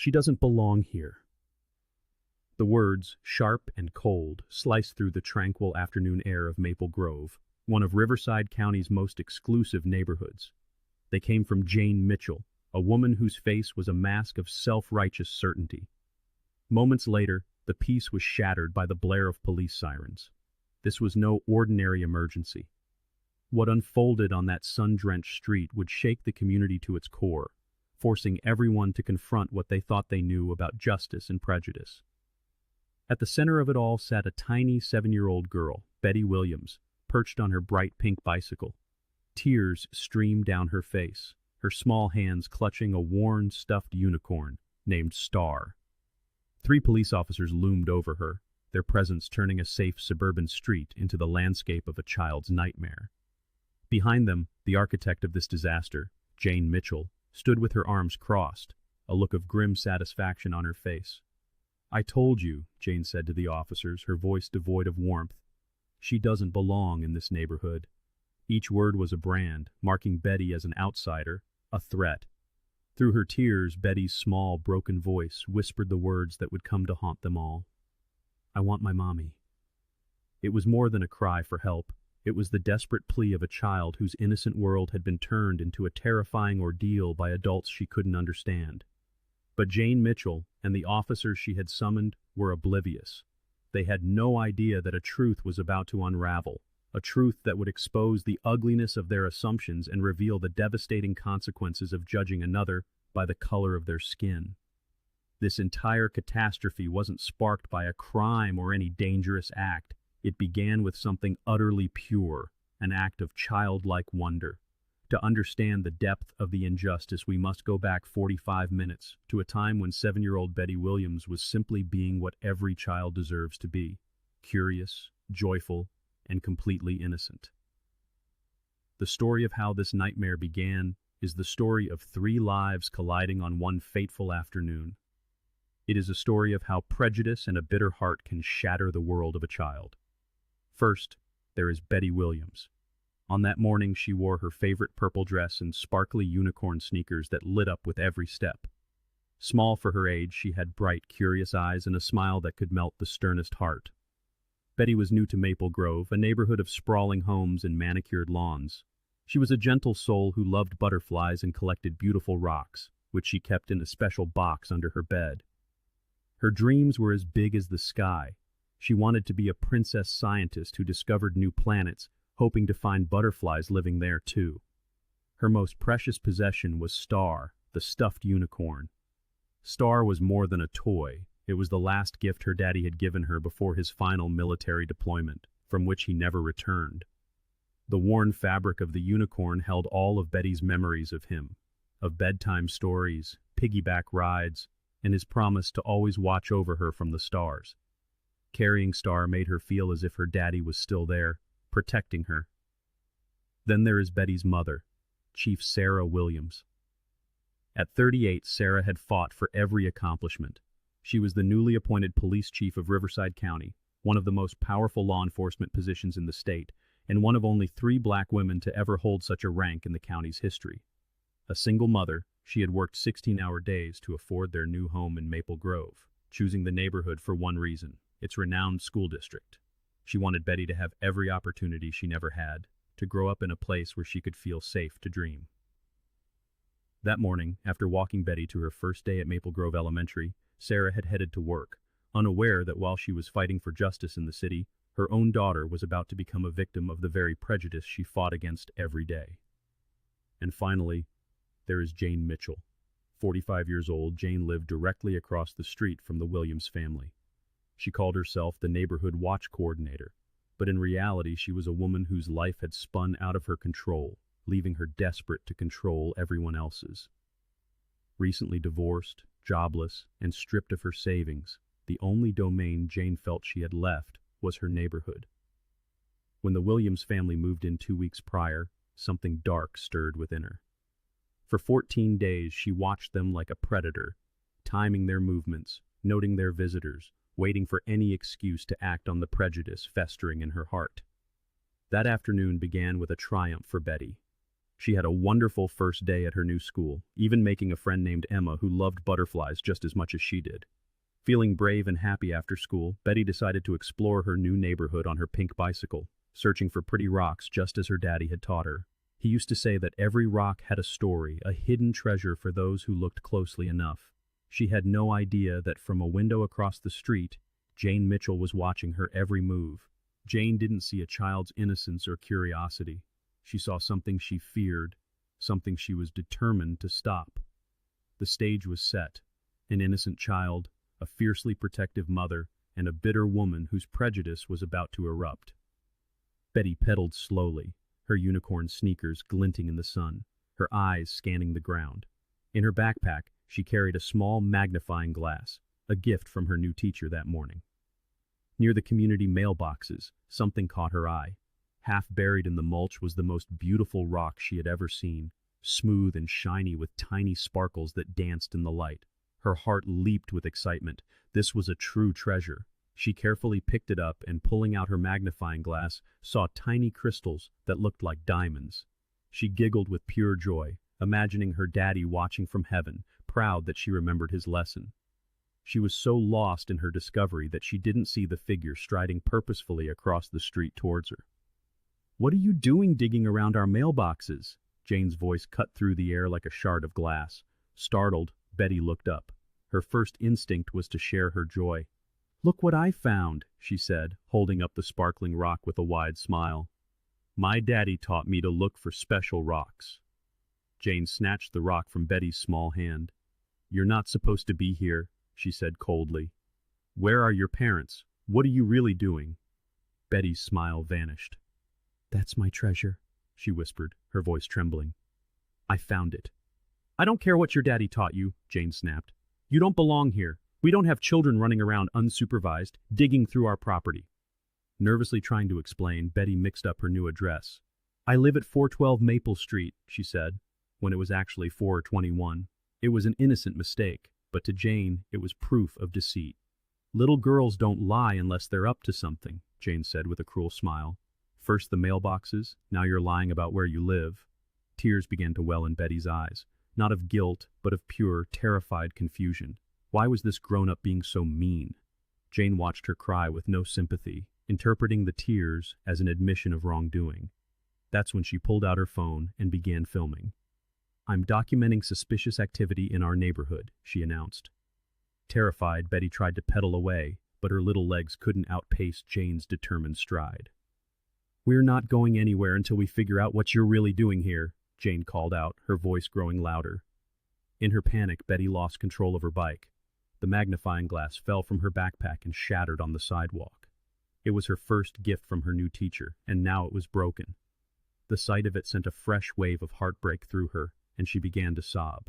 She doesn't belong here." The words, sharp and cold, sliced through the tranquil afternoon air of Maple Grove, one of Riverside County's most exclusive neighborhoods. They came from Jane Mitchell, a woman whose face was a mask of self-righteous certainty. Moments later, the peace was shattered by the blare of police sirens. This was no ordinary emergency. What unfolded on that sun-drenched street would shake the community to its core, forcing everyone to confront what they thought they knew about justice and prejudice. At the center of it all sat a tiny 7-year-old girl, Betty Williams, perched on her bright pink bicycle. Tears streamed down her face, her small hands clutching a worn, stuffed unicorn named Star. 3 police officers loomed over her, their presence turning a safe suburban street into the landscape of a child's nightmare. Behind them, the architect of this disaster, Jane Mitchell, stood with her arms crossed, a look of grim satisfaction on her face. "I told you," Jane said to the officers, her voice devoid of warmth. "She doesn't belong in this neighborhood." Each word was a brand, marking Betty as an outsider, a threat. Through her tears, Betty's small, broken voice whispered the words that would come to haunt them all. "I want my mommy." It was more than a cry for help. It was the desperate plea of a child whose innocent world had been turned into a terrifying ordeal by adults she couldn't understand. But Jane Mitchell and the officers she had summoned were oblivious. They had no idea that a truth was about to unravel, a truth that would expose the ugliness of their assumptions and reveal the devastating consequences of judging another by the color of their skin. This entire catastrophe wasn't sparked by a crime or any dangerous act. It began with something utterly pure, an act of childlike wonder. To understand the depth of the injustice, we must go back 45 minutes, to a time when 7-year-old Betty Williams was simply being what every child deserves to be: curious, joyful, and completely innocent. The story of how this nightmare began is the story of 3 lives colliding on one fateful afternoon. It is a story of how prejudice and a bitter heart can shatter the world of a child. First, there is Betty Williams. On that morning, she wore her favorite purple dress and sparkly unicorn sneakers that lit up with every step. Small for her age, she had bright, curious eyes and a smile that could melt the sternest heart. Betty was new to Maple Grove, a neighborhood of sprawling homes and manicured lawns. She was a gentle soul who loved butterflies and collected beautiful rocks, which she kept in a special box under her bed. Her dreams were as big as the sky. She wanted to be a princess scientist who discovered new planets, hoping to find butterflies living there too. Her most precious possession was Star, the stuffed unicorn. Star was more than a toy. It was the last gift her daddy had given her before his final military deployment, from which he never returned. The worn fabric of the unicorn held all of Betty's memories of him, of bedtime stories, piggyback rides, and his promise to always watch over her from the stars. Carrying Star made her feel as if her daddy was still there, protecting her. Then there is Betty's mother, Chief Sarah Williams. At 38, Sarah had fought for every accomplishment. She was the newly appointed police chief of Riverside County, one of the most powerful law enforcement positions in the state, and one of only 3 black women to ever hold such a rank in the county's history. A single mother, she had worked 16-hour days to afford their new home in Maple Grove, choosing the neighborhood for one reason: its renowned school district. She wanted Betty to have every opportunity she never had, to grow up in a place where she could feel safe to dream. That morning, after walking Betty to her first day at Maple Grove Elementary, Sarah had headed to work, unaware that while she was fighting for justice in the city, her own daughter was about to become a victim of the very prejudice she fought against every day. And finally, there is Jane Mitchell. 45 years old, Jane lived directly across the street from the Williams family. She called herself the neighborhood watch coordinator, but in reality she was a woman whose life had spun out of her control, leaving her desperate to control everyone else's. Recently divorced, jobless, and stripped of her savings, the only domain Jane felt she had left was her neighborhood. When the Williams family moved in 2 weeks prior, something dark stirred within her. For 14 days she watched them like a predator, timing their movements, noting their visitors, waiting for any excuse to act on the prejudice festering in her heart. That afternoon began with a triumph for Betty. She had a wonderful first day at her new school, even making a friend named Emma who loved butterflies just as much as she did. Feeling brave and happy after school, Betty decided to explore her new neighborhood on her pink bicycle, searching for pretty rocks just as her daddy had taught her. He used to say that every rock had a story, a hidden treasure for those who looked closely enough. She had no idea that from a window across the street, Jane Mitchell was watching her every move. Jane didn't see a child's innocence or curiosity. She saw something she feared, something she was determined to stop. The stage was set. An innocent child, a fiercely protective mother, and a bitter woman whose prejudice was about to erupt. Betty pedaled slowly, her unicorn sneakers glinting in the sun, her eyes scanning the ground. In her backpack, she carried a small magnifying glass, a gift from her new teacher that morning. Near the community mailboxes, something caught her eye. Half buried in the mulch was the most beautiful rock she had ever seen, smooth and shiny with tiny sparkles that danced in the light. Her heart leaped with excitement. This was a true treasure. She carefully picked it up and, pulling out her magnifying glass, saw tiny crystals that looked like diamonds. She giggled with pure joy, imagining her daddy watching from heaven, proud that she remembered his lesson. She was so lost in her discovery that she didn't see the figure striding purposefully across the street towards her. "What are you doing digging around our mailboxes?" Jane's voice cut through the air like a shard of glass. Startled, Betty looked up. Her first instinct was to share her joy. "Look what I found," she said, holding up the sparkling rock with a wide smile. "My daddy taught me to look for special rocks." Jane snatched the rock from Betty's small hand. "You're not supposed to be here," she said coldly. "Where are your parents? What are you really doing?" Betty's smile vanished. "That's my treasure," she whispered, her voice trembling. "I found it." "I don't care what your daddy taught you," Jane snapped. "You don't belong here. We don't have children running around unsupervised, digging through our property." Nervously trying to explain, Betty mixed up her new address. "I live at 412 Maple Street," she said, when it was actually 421. It was an innocent mistake, but to Jane, it was proof of deceit. "Little girls don't lie unless they're up to something," Jane said with a cruel smile. "First the mailboxes, now you're lying about where you live." Tears began to well in Betty's eyes, not of guilt, but of pure, terrified confusion. Why was this grown-up being so mean? Jane watched her cry with no sympathy, interpreting the tears as an admission of wrongdoing. That's when she pulled out her phone and began filming. "I'm documenting suspicious activity in our neighborhood," she announced. Terrified, Betty tried to pedal away, but her little legs couldn't outpace Jane's determined stride. "We're not going anywhere until we figure out what you're really doing here," Jane called out, her voice growing louder. In her panic, Betty lost control of her bike. The magnifying glass fell from her backpack and shattered on the sidewalk. It was her first gift from her new teacher, and now it was broken. The sight of it sent a fresh wave of heartbreak through her, and she began to sob.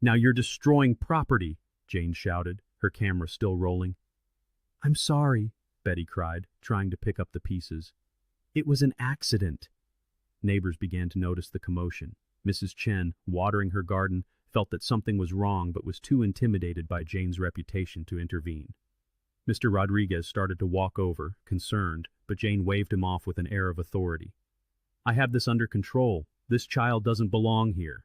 "Now you're destroying property," Jane shouted, her camera still rolling. "I'm sorry," Betty cried, trying to pick up the pieces. "It was an accident." Neighbors began to notice the commotion. Mrs. Chen, watering her garden, felt that something was wrong but was too intimidated by Jane's reputation to intervene. Mr. Rodriguez started to walk over, concerned, but Jane waved him off with an air of authority. "I have this under control. This child doesn't belong here."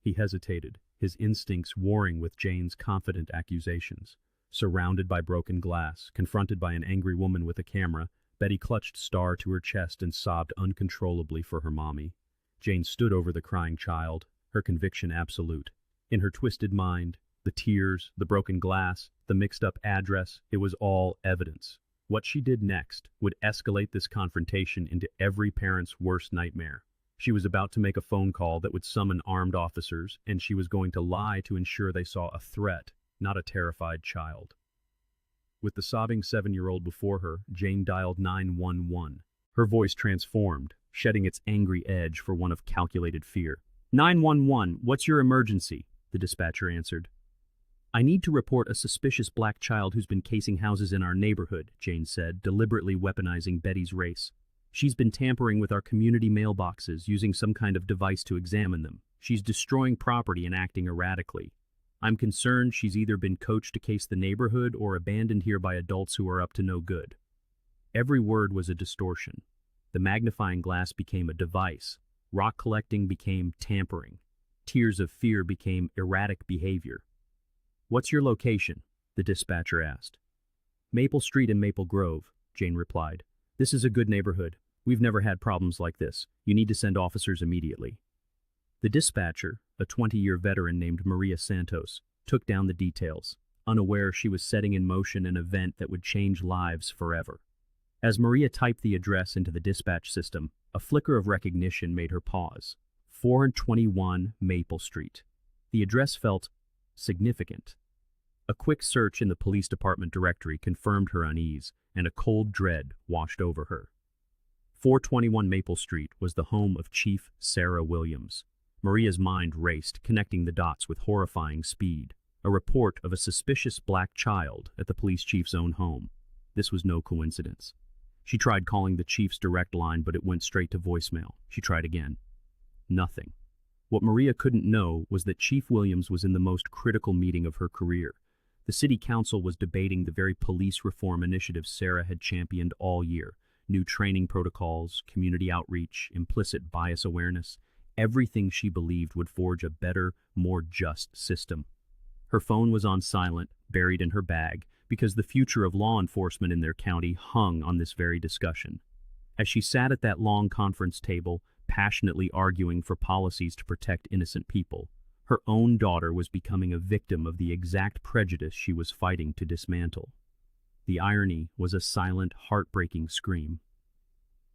He hesitated, his instincts warring with Jane's confident accusations. Surrounded by broken glass, confronted by an angry woman with a camera, Betty clutched Star to her chest and sobbed uncontrollably for her mommy. Jane stood over the crying child, her conviction absolute. In her twisted mind, the tears, the broken glass, the mixed-up address, it was all evidence. What she did next would escalate this confrontation into every parent's worst nightmare. She was about to make a phone call that would summon armed officers, and she was going to lie to ensure they saw a threat, not a terrified child. With the sobbing 7-year-old before her, Jane dialed 911. Her voice transformed, shedding its angry edge for one of calculated fear. 911, what's your emergency?" the dispatcher answered. "I need to report a suspicious black child who's been casing houses in our neighborhood," Jane said, deliberately weaponizing Betty's race. "She's been tampering with our community mailboxes, using some kind of device to examine them. She's destroying property and acting erratically. I'm concerned she's either been coached to case the neighborhood or abandoned here by adults who are up to no good." Every word was a distortion. The magnifying glass became a device, Rock collecting became tampering. Tears of fear became erratic behavior. "What's your location?" the dispatcher asked. "Maple Street in Maple Grove," Jane replied. "This is a good neighborhood. We've never had problems like this. You need to send officers immediately." The dispatcher, a 20-year veteran named Maria Santos, took down the details, unaware she was setting in motion an event that would change lives forever. As Maria typed the address into the dispatch system, a flicker of recognition made her pause. 421 Maple Street. The address felt significant. A quick search in the police department directory confirmed her unease, and a cold dread washed over her. 421 Maple Street was the home of Chief Sarah Williams. Maria's mind raced, connecting the dots with horrifying speed. A report of a suspicious black child at the police chief's own home. This was no coincidence. She tried calling the chief's direct line, but it went straight to voicemail. She tried again. Nothing. What Maria couldn't know was that Chief Williams was in the most critical meeting of her career. The city council was debating the very police reform initiatives Sarah had championed all year. New training protocols, community outreach, implicit bias awareness. Everything she believed would forge a better, more just system. Her phone was on silent, buried in her bag, because the future of law enforcement in their county hung on this very discussion. As she sat at that long conference table, passionately arguing for policies to protect innocent people, her own daughter was becoming a victim of the exact prejudice she was fighting to dismantle. The irony was a silent, heartbreaking scream.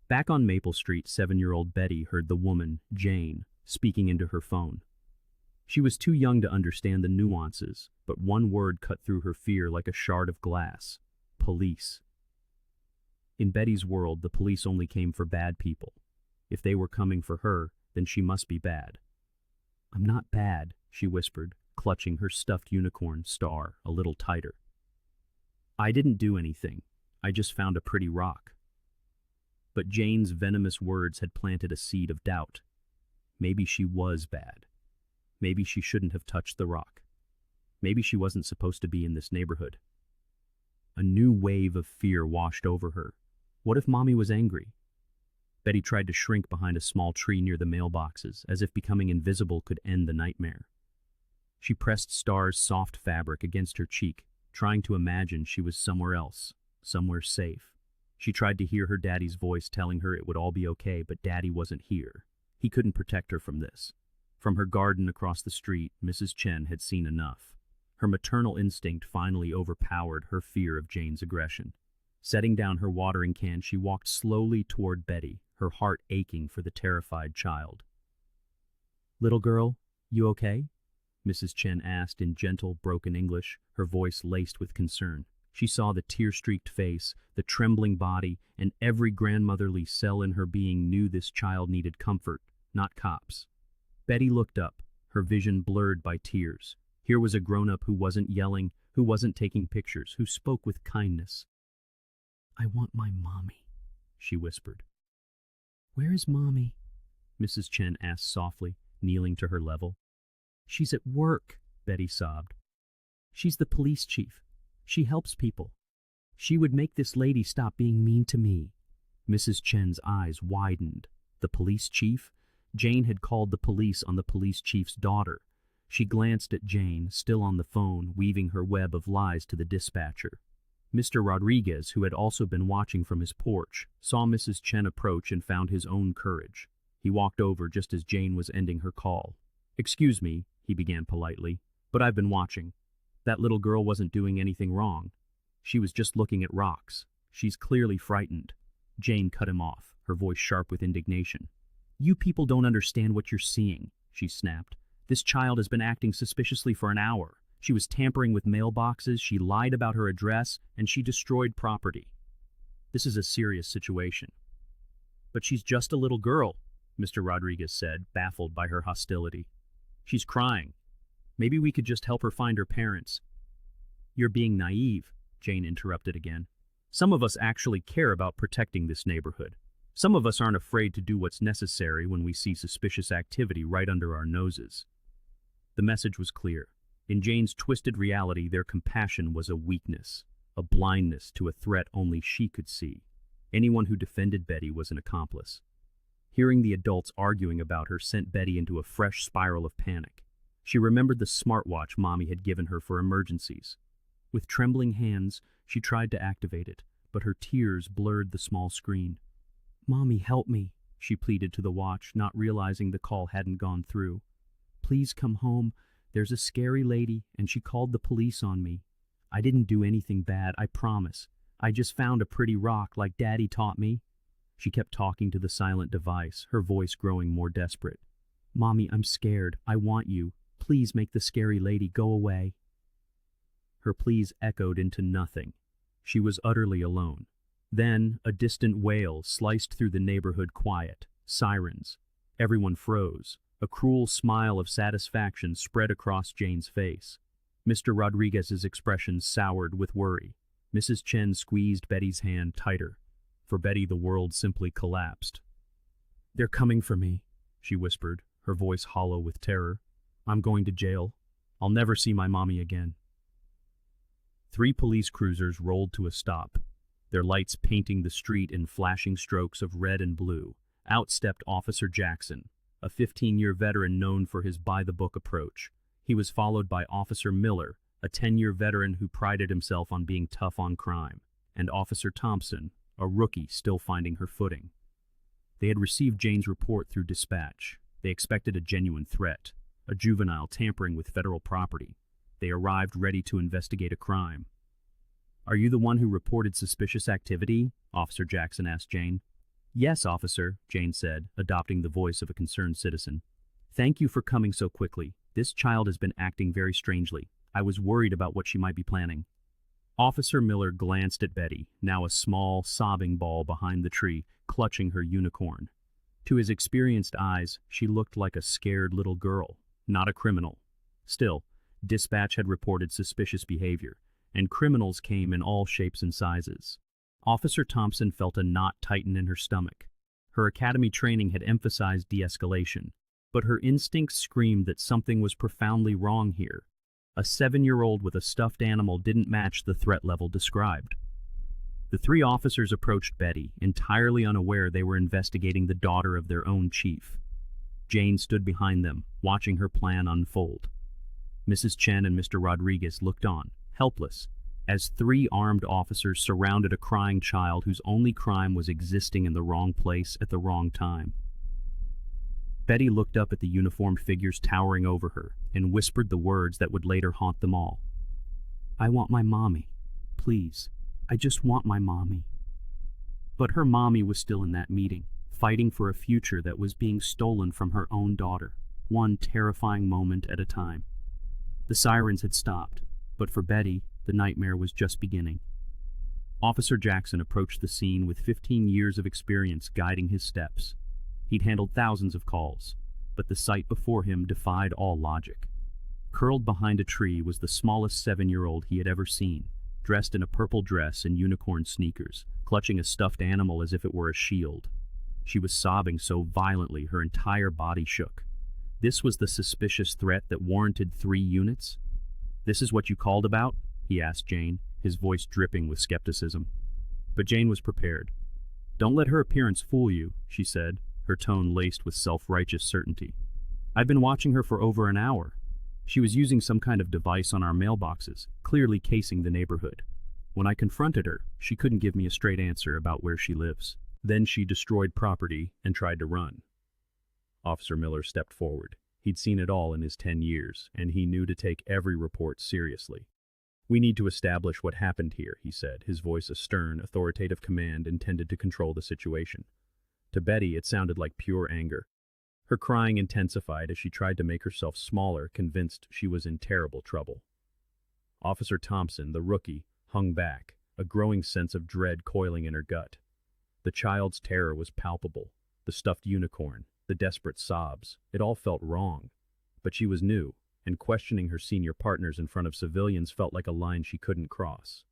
Back on Maple Street, 7-year-old Betty heard the woman, Jane, speaking into her phone. She was too young to understand the nuances, but one word cut through her fear like a shard of glass. Police. In Betty's world, the police only came for bad people. If they were coming for her, then she must be bad. "I'm not bad," she whispered, clutching her stuffed unicorn, Star, a little tighter. "I didn't do anything. I just found a pretty rock." But Jane's venomous words had planted a seed of doubt. Maybe she was bad. Maybe she shouldn't have touched the rock. Maybe she wasn't supposed to be in this neighborhood. A new wave of fear washed over her. What if Mommy was angry? Betty tried to shrink behind a small tree near the mailboxes, as if becoming invisible could end the nightmare. She pressed Star's soft fabric against her cheek, trying to imagine she was somewhere else, somewhere safe. She tried to hear her daddy's voice telling her it would all be okay, but Daddy wasn't here. He couldn't protect her from this. From her garden across the street, Mrs. Chen had seen enough. Her maternal instinct finally overpowered her fear of Jane's aggression. Setting down her watering can, she walked slowly toward Betty, her heart aching for the terrified child. "Little girl, you okay?" Mrs. Chen asked in gentle, broken English, her voice laced with concern. She saw the tear-streaked face, the trembling body, and every grandmotherly cell in her being knew this child needed comfort, not cops. Betty looked up, her vision blurred by tears. Here was a grown-up who wasn't yelling, who wasn't taking pictures, who spoke with kindness. "I want my mommy," she whispered. "Where is Mommy?" Mrs. Chen asked softly, kneeling to her level. "She's at work," Betty sobbed. "She's the police chief. She helps people. She would make this lady stop being mean to me." Mrs. Chen's eyes widened. The police chief? Jane had called the police on the police chief's daughter. She glanced at Jane, still on the phone, weaving her web of lies to the dispatcher. Mr. Rodriguez, who had also been watching from his porch, saw Mrs. Chen approach and found his own courage. He walked over just as Jane was ending her call. "Excuse me," he began politely, "but I've been watching. That little girl wasn't doing anything wrong. She was just looking at rocks. She's clearly frightened." Jane cut him off, her voice sharp with indignation. "You people don't understand what you're seeing," she snapped. "This child has been acting suspiciously for an hour. She was tampering with mailboxes, she lied about her address, and she destroyed property. This is a serious situation." "But she's just a little girl," Mr. Rodriguez said, baffled by her hostility. "She's crying. Maybe we could just help her find her parents." "You're being naive," Jane interrupted again. "Some of us actually care about protecting this neighborhood. Some of us aren't afraid to do what's necessary when we see suspicious activity right under our noses." The message was clear. In Jane's twisted reality, their compassion was a weakness, a blindness to a threat only she could see. Anyone who defended Betty was an accomplice. Hearing the adults arguing about her sent Betty into a fresh spiral of panic. She remembered the smartwatch Mommy had given her for emergencies. With trembling hands, she tried to activate it, but her tears blurred the small screen. "Mommy, help me," she pleaded to the watch, not realizing the call hadn't gone through. "Please come home. There's a scary lady, and she called the police on me. I didn't do anything bad, I promise. I just found a pretty rock like Daddy taught me." She kept talking to the silent device, her voice growing more desperate. "Mommy, I'm scared. I want you. Please make the scary lady go away." Her pleas echoed into nothing. She was utterly alone. Then, a distant wail sliced through the neighborhood quiet. Sirens. Everyone froze. A cruel smile of satisfaction spread across Jane's face. Mr. Rodriguez's expression soured with worry. Mrs. Chen squeezed Betty's hand tighter. For Betty, the world simply collapsed. "They're coming for me," she whispered, her voice hollow with terror. "I'm going to jail. I'll never see my mommy again." 3 police cruisers rolled to a stop, their lights painting the street in flashing strokes of red and blue. Out stepped Officer Jackson, a 15-year veteran known for his by-the-book approach. He was followed by Officer Miller, a 10-year veteran who prided himself on being tough on crime, and Officer Thompson, a rookie still finding her footing. They had received Jane's report through dispatch. They expected a genuine threat, a juvenile tampering with federal property. They arrived ready to investigate a crime. "Are you the one who reported suspicious activity?" Officer Jackson asked Jane. "Yes, officer," Jane said, adopting the voice of a concerned citizen. "Thank you for coming so quickly. This child has been acting very strangely. I was worried about what she might be planning." Officer Miller glanced at Betty, now a small, sobbing ball behind the tree, clutching her unicorn. To his experienced eyes, she looked like a scared little girl, not a criminal. Still, dispatch had reported suspicious behavior, and criminals came in all shapes and sizes. Officer Thompson felt a knot tighten in her stomach. Her academy training had emphasized de-escalation, but her instincts screamed that something was profoundly wrong here. A 7-year-old with a stuffed animal didn't match the threat level described. The 3 officers approached Betty, entirely unaware they were investigating the daughter of their own chief. Jane stood behind them, watching her plan unfold. Mrs. Chen and Mr. Rodriguez looked on, helpless, as 3 armed officers surrounded a crying child whose only crime was existing in the wrong place at the wrong time. Betty looked up at the uniformed figures towering over her and whispered the words that would later haunt them all. "I want my mommy. Please. I just want my mommy." But her mommy was still in that meeting, fighting for a future that was being stolen from her own daughter, one terrifying moment at a time. The sirens had stopped, but for Betty, the nightmare was just beginning. Officer Jackson approached the scene with 15 years of experience guiding his steps. He'd handled thousands of calls, but the sight before him defied all logic. Curled behind a tree was the smallest 7-year-old he had ever seen, dressed in a purple dress and unicorn sneakers, clutching a stuffed animal as if it were a shield. She was sobbing so violently her entire body shook. This was the suspicious threat that warranted 3 units? "This is what you called about?" he asked Jane, his voice dripping with skepticism. But Jane was prepared. "Don't let her appearance fool you," she said, her tone laced with self-righteous certainty. "I've been watching her for over an hour. She was using some kind of device on our mailboxes, clearly casing the neighborhood. When I confronted her, she couldn't give me a straight answer about where she lives. Then she destroyed property and tried to run." Officer Miller stepped forward. He'd seen it all in his 10 years, and he knew to take every report seriously. "We need to establish what happened here," he said, his voice a stern, authoritative command intended to control the situation. To Betty, it sounded like pure anger. Her crying intensified as she tried to make herself smaller, convinced she was in terrible trouble. Officer Thompson, the rookie, hung back, a growing sense of dread coiling in her gut. The child's terror was palpable. The stuffed unicorn, the desperate sobs, it all felt wrong. But she was new, and questioning her senior partners in front of civilians felt like a line she couldn't cross.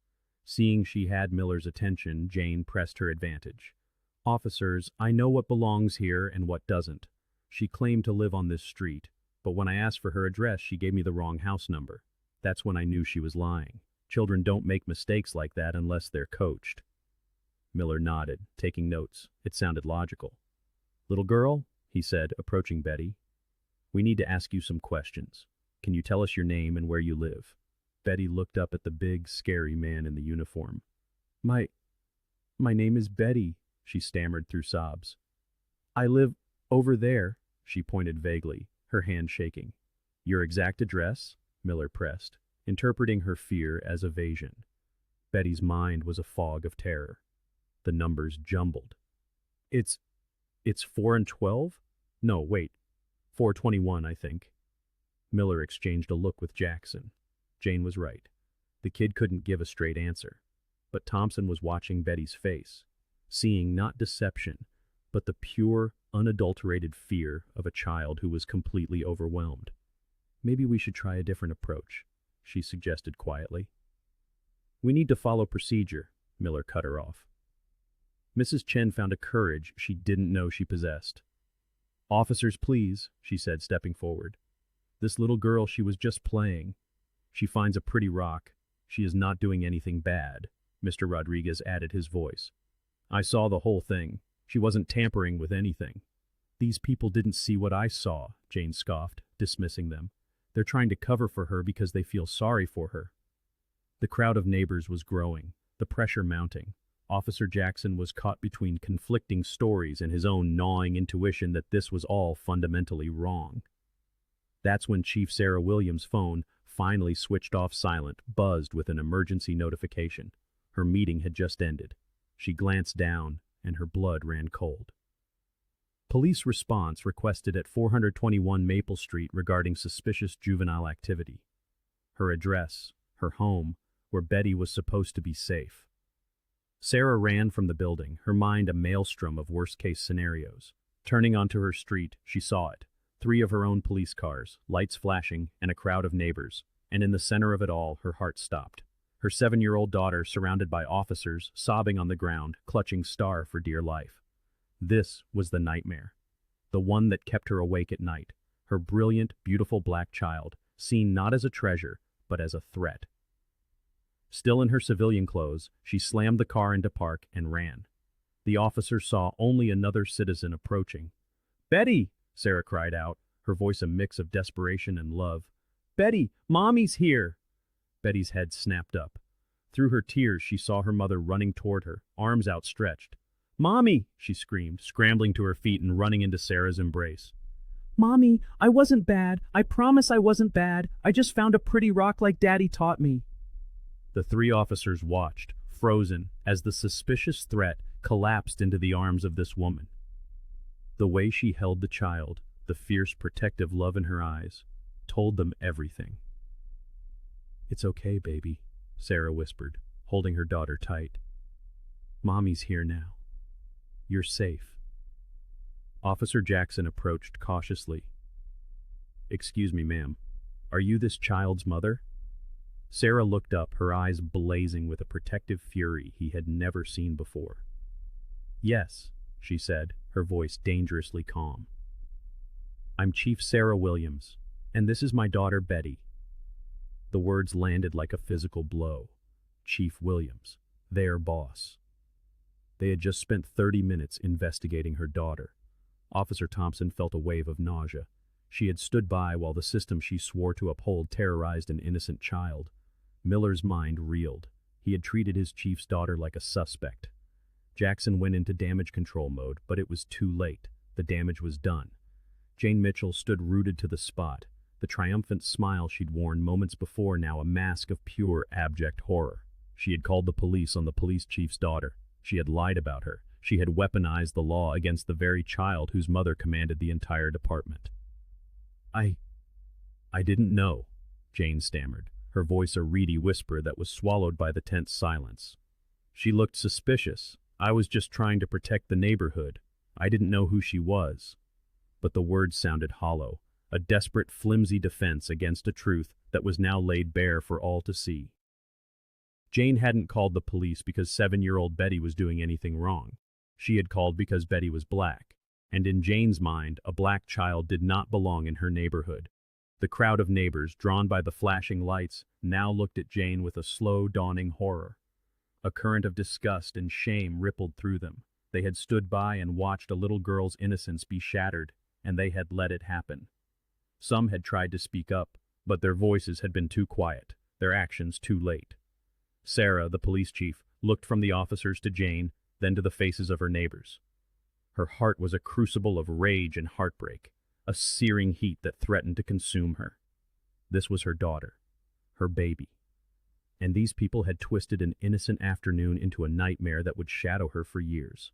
Seeing she had Miller's attention, Jane pressed her advantage. "Officers, I know what belongs here and what doesn't. She claimed to live on this street, but when I asked for her address, she gave me the wrong house number. That's when I knew she was lying. Children don't make mistakes like that unless they're coached." Miller nodded, taking notes. It sounded logical. "Little girl," he said, approaching Betty, "we need to ask you some questions. Can you tell us your name and where you live?" Betty looked up at the big, scary man in the uniform. My, my name is Betty," she stammered through sobs. "I live over there," she pointed vaguely, her hand shaking. "Your exact address?" Miller pressed, interpreting her fear as evasion. Betty's mind was a fog of terror. The numbers jumbled. It's 4 and 12? No, wait. 421, I think." Miller exchanged a look with Jackson. Jane was right. The kid couldn't give a straight answer. But Thompson was watching Betty's face, seeing not deception, but the pure, unadulterated fear of a child who was completely overwhelmed. "Maybe we should try a different approach," she suggested quietly. "We need to follow procedure," Miller cut her off. Mrs. Chen found a courage she didn't know she possessed. "Officers, please," she said, stepping forward. "This little girl, she was just playing. She finds a pretty rock. She is not doing anything bad," Mr. Rodriguez added his voice. "I saw the whole thing. She wasn't tampering with anything." "These people didn't see what I saw," Jane scoffed, dismissing them. "They're trying to cover for her because they feel sorry for her." The crowd of neighbors was growing, the pressure mounting. Officer Jackson was caught between conflicting stories and his own gnawing intuition that this was all fundamentally wrong. That's when Chief Sarah Williams' phone, finally switched off silent, buzzed with an emergency notification. Her meeting had just ended. She glanced down, and her blood ran cold. Police response requested at 421 Maple Street regarding suspicious juvenile activity. Her address, her home, where Betty was supposed to be safe. Sarah ran from the building, her mind a maelstrom of worst-case scenarios. Turning onto her street, she saw it. 3 of her own police cars, lights flashing, and a crowd of neighbors. And in the center of it all, her heart stopped. Her 7-year-old daughter surrounded by officers, sobbing on the ground, clutching Star for dear life. This was the nightmare. The one that kept her awake at night. Her brilliant, beautiful black child, seen not as a treasure, but as a threat. Still in her civilian clothes, she slammed the car into park and ran. The officer saw only another citizen approaching. "Betty!" Sarah cried out, her voice a mix of desperation and love. "Betty, Mommy's here!" Betty's head snapped up. Through her tears, she saw her mother running toward her, arms outstretched. "Mommy!" she screamed, scrambling to her feet and running into Sarah's embrace. "Mommy, I wasn't bad. I promise I wasn't bad. I just found a pretty rock like Daddy taught me." The 3 officers watched, frozen, as the suspicious threat collapsed into the arms of this woman. The way she held the child, the fierce protective love in her eyes, told them everything. "It's okay, baby," Sarah whispered, holding her daughter tight. "Mommy's here now. You're safe." Officer Jackson approached cautiously. "Excuse me, ma'am. Are you this child's mother?" Sarah looked up, her eyes blazing with a protective fury he had never seen before. "Yes," she said, her voice dangerously calm. "I'm Chief Sarah Williams, and this is my daughter Betty." The words landed like a physical blow. Chief Williams, their boss. They had just spent 30 minutes investigating her daughter. Officer Thompson felt a wave of nausea. She had stood by while the system she swore to uphold terrorized an innocent child. Miller's mind reeled. He had treated his chief's daughter like a suspect. Jackson went into damage control mode, but it was too late. The damage was done. Jane Mitchell stood rooted to the spot, the triumphant smile she'd worn moments before now a mask of pure, abject horror. She had called the police on the police chief's daughter. She had lied about her. She had weaponized the law against the very child whose mother commanded the entire department. I didn't know," Jane stammered, her voice a reedy whisper that was swallowed by the tense silence. "She looked suspicious. I was just trying to protect the neighborhood. I didn't know who she was." But the words sounded hollow, a desperate, flimsy defense against a truth that was now laid bare for all to see. Jane hadn't called the police because 7-year-old Betty was doing anything wrong. She had called because Betty was black, and in Jane's mind, a black child did not belong in her neighborhood. The crowd of neighbors, drawn by the flashing lights, now looked at Jane with a slow, dawning horror. A current of disgust and shame rippled through them. They had stood by and watched a little girl's innocence be shattered, and they had let it happen. Some had tried to speak up, but their voices had been too quiet, their actions too late. Sarah, the police chief, looked from the officers to Jane, then to the faces of her neighbors. Her heart was a crucible of rage and heartbreak, a searing heat that threatened to consume her. This was her daughter, her baby. And these people had twisted an innocent afternoon into a nightmare that would shadow her for years.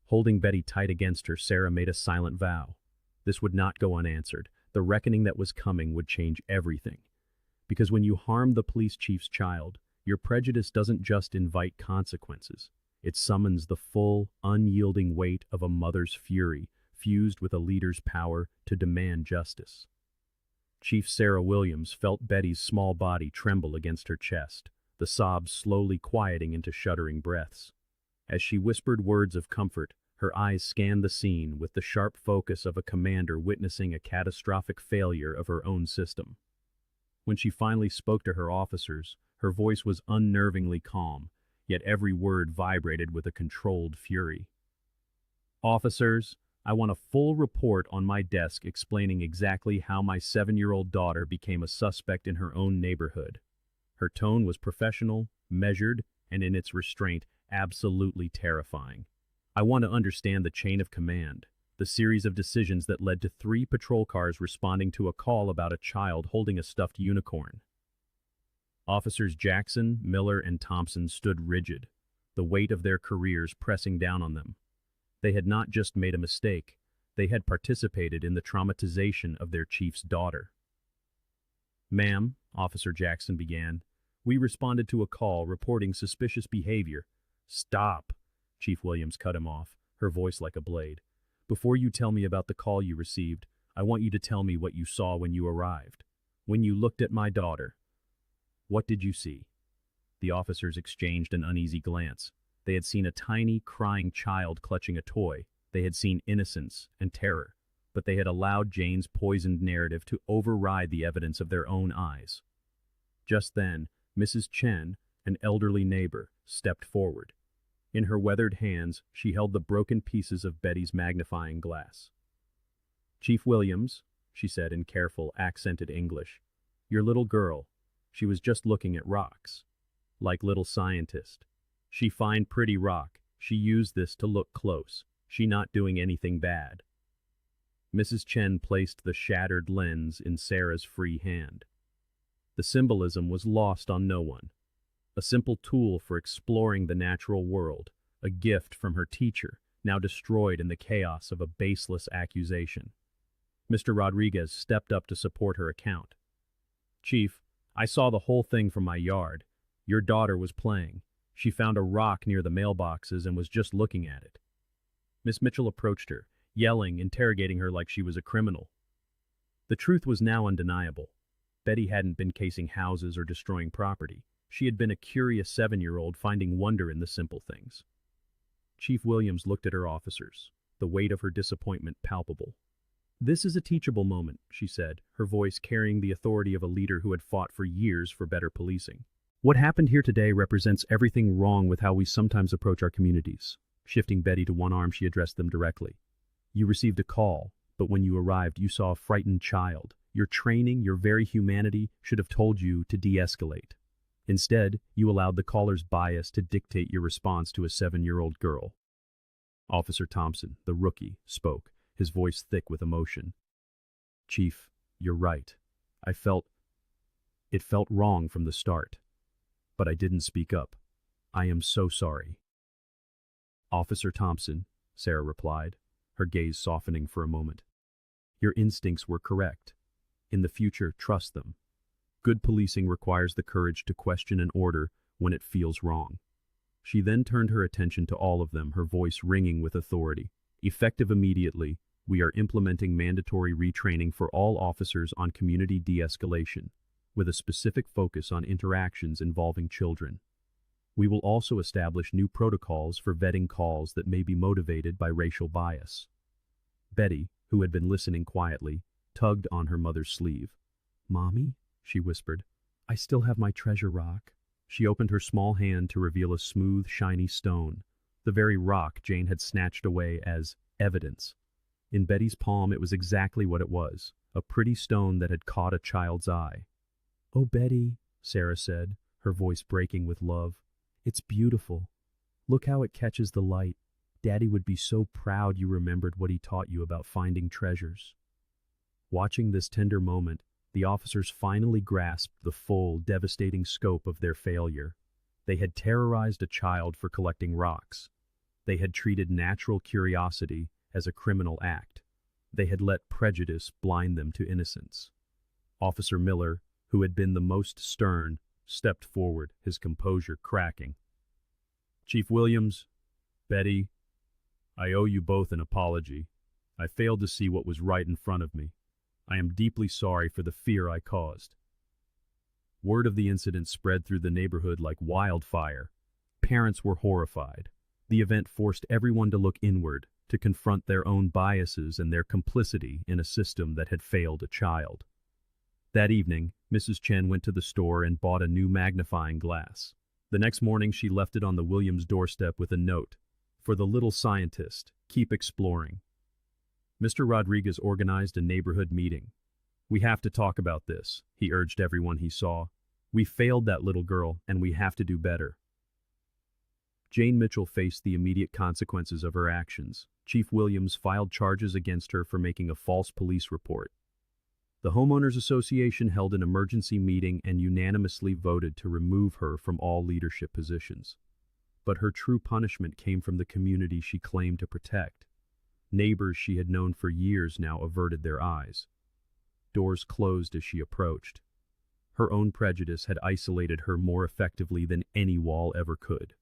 Holding Betty tight against her, Sarah made a silent vow. This would not go unanswered. The reckoning that was coming would change everything. Because when you harm the police chief's child, your prejudice doesn't just invite consequences. It summons the full, unyielding weight of a mother's fury, fused with a leader's power to demand justice. Chief Sarah Williams felt Betty's small body tremble against her chest, the sobs slowly quieting into shuddering breaths. As she whispered words of comfort, her eyes scanned the scene with the sharp focus of a commander witnessing a catastrophic failure of her own system. When she finally spoke to her officers, her voice was unnervingly calm, yet every word vibrated with a controlled fury. "Officers, I want a full report on my desk explaining exactly how my 7-year-old daughter became a suspect in her own neighborhood." Her tone was professional, measured, and in its restraint, absolutely terrifying. "I want to understand the chain of command, the series of decisions that led to 3 patrol cars responding to a call about a child holding a stuffed unicorn." Officers Jackson, Miller, and Thompson stood rigid, the weight of their careers pressing down on them. They had not just made a mistake, they had participated in the traumatization of their chief's daughter. "Ma'am," Officer Jackson began, "we responded to a call reporting suspicious behavior." "Stop," Chief Williams cut him off, her voice like a blade. "Before you tell me about the call you received, I want you to tell me what you saw when you arrived. When you looked at my daughter, what did you see?" The officers exchanged an uneasy glance. They had seen a tiny, crying child clutching a toy. They had seen innocence and terror, but they had allowed Jane's poisoned narrative to override the evidence of their own eyes. Just then, Mrs. Chen, an elderly neighbor, stepped forward. In her weathered hands, she held the broken pieces of Betty's magnifying glass. "Chief Williams," she said in careful, accented English, "your little girl, she was just looking at rocks. Like little scientist. She find pretty rock, she used this to look close. She not doing anything bad." Mrs. Chen placed the shattered lens in Sarah's free hand. The symbolism was lost on no one. A simple tool for exploring the natural world, a gift from her teacher, now destroyed in the chaos of a baseless accusation. Mr. Rodriguez stepped up to support her account. "Chief, I saw the whole thing from my yard. Your daughter was playing. She found a rock near the mailboxes and was just looking at it." Miss Mitchell approached her, yelling, interrogating her like she was a criminal. The truth was now undeniable. Betty hadn't been casing houses or destroying property. She had been a curious 7-year-old finding wonder in the simple things. Chief Williams looked at her officers, the weight of her disappointment palpable. "This is a teachable moment," she said, her voice carrying the authority of a leader who had fought for years for better policing. "What happened here today represents everything wrong with how we sometimes approach our communities." Shifting Betty to one arm, she addressed them directly. "You received a call, but when you arrived, you saw a frightened child. Your training, your very humanity, should have told you to de-escalate. Instead, you allowed the caller's bias to dictate your response to a 7-year-old girl." Officer Thompson, the rookie, spoke, his voice thick with emotion. "Chief, you're right. It felt wrong from the start. But I didn't speak up. I am so sorry." "Officer Thompson," Sarah replied, her gaze softening for a moment. "Your instincts were correct. In the future, trust them. Good policing requires the courage to question an order when it feels wrong." She then turned her attention to all of them, her voice ringing with authority. "Effective immediately, we are implementing mandatory retraining for all officers on community de-escalation, with a specific focus on interactions involving children. We will also establish new protocols for vetting calls that may be motivated by racial bias." Betty, who had been listening quietly, tugged on her mother's sleeve. "Mommy?" she whispered. "I still have my treasure rock." She opened her small hand to reveal a smooth, shiny stone. the very rock Jane had snatched away as evidence. In Betty's palm it was exactly what it was, a pretty stone that had caught a child's eye. "Oh, Betty," Sarah said, her voice breaking with love, "it's beautiful. Look how it catches the light. Daddy would be so proud you remembered what he taught you about finding treasures." Watching this tender moment, the officers finally grasped the full, devastating scope of their failure. They had terrorized a child for collecting rocks. They had treated natural curiosity as a criminal act. They had let prejudice blind them to innocence. Officer Miller, who had been the most stern, stepped forward, his composure cracking. "Chief Williams, Betty, I owe you both an apology. I failed to see what was right in front of me. I am deeply sorry for the fear I caused." Word of the incident spread through the neighborhood like wildfire. Parents were horrified. The event forced everyone to look inward, to confront their own biases and their complicity in a system that had failed a child. That evening, Mrs. Chen went to the store and bought a new magnifying glass. The next morning she left it on the Williams' doorstep with a note, "For the little scientist, keep exploring." Mr. Rodriguez organized a neighborhood meeting. "We have to talk about this," he urged everyone he saw. "We failed that little girl, and we have to do better." Jane Mitchell faced the immediate consequences of her actions. Chief Williams filed charges against her for making a false police report. The Homeowners Association held an emergency meeting and unanimously voted to remove her from all leadership positions. But her true punishment came from the community she claimed to protect. Neighbors she had known for years now averted their eyes. Doors closed as she approached. Her own prejudice had isolated her more effectively than any wall ever could.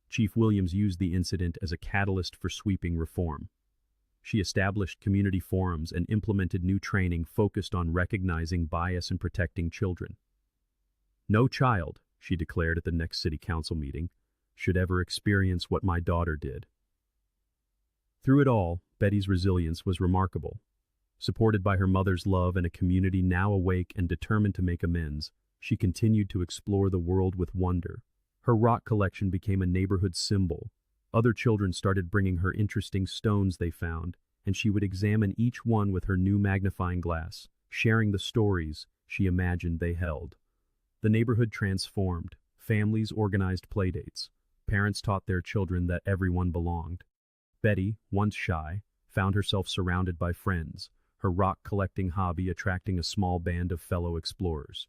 Chief Williams used the incident as a catalyst for sweeping reform. She established community forums and implemented new training focused on recognizing bias and protecting children. "No child," she declared at the next city council meeting, "should ever experience what my daughter did." Through it all, Betty's resilience was remarkable. Supported by her mother's love and a community now awake and determined to make amends, she continued to explore the world with wonder. Her rock collection became a neighborhood symbol. Other children started bringing her interesting stones they found, and she would examine each one with her new magnifying glass, sharing the stories she imagined they held. The neighborhood transformed. Families organized playdates. Parents taught their children that everyone belonged. Betty, once shy, found herself surrounded by friends, her rock-collecting hobby attracting a small band of fellow explorers.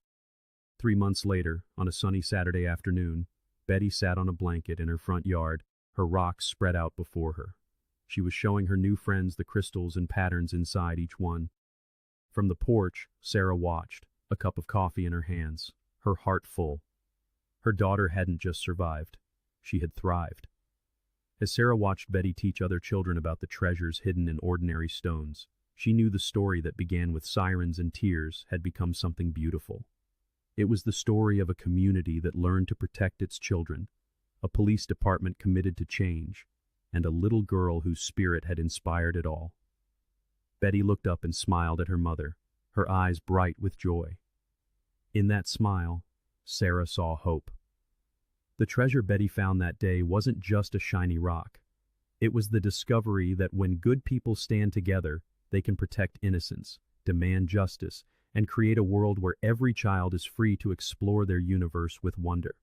3 months later, on a sunny Saturday afternoon, Betty sat on a blanket in her front yard, her rocks spread out before her. She was showing her new friends the crystals and patterns inside each one. From the porch, Sarah watched, a cup of coffee in her hands, her heart full. Her daughter hadn't just survived, she had thrived. As Sarah watched Betty teach other children about the treasures hidden in ordinary stones, she knew the story that began with sirens and tears had become something beautiful. It was the story of a community that learned to protect its children, a police department committed to change, and a little girl whose spirit had inspired it all. Betty looked up and smiled at her mother, her eyes bright with joy. In that smile, Sarah saw hope. The treasure Betty found that day wasn't just a shiny rock. It was the discovery that when good people stand together, they can protect innocence, demand justice, and create a world where every child is free to explore their universe with wonder.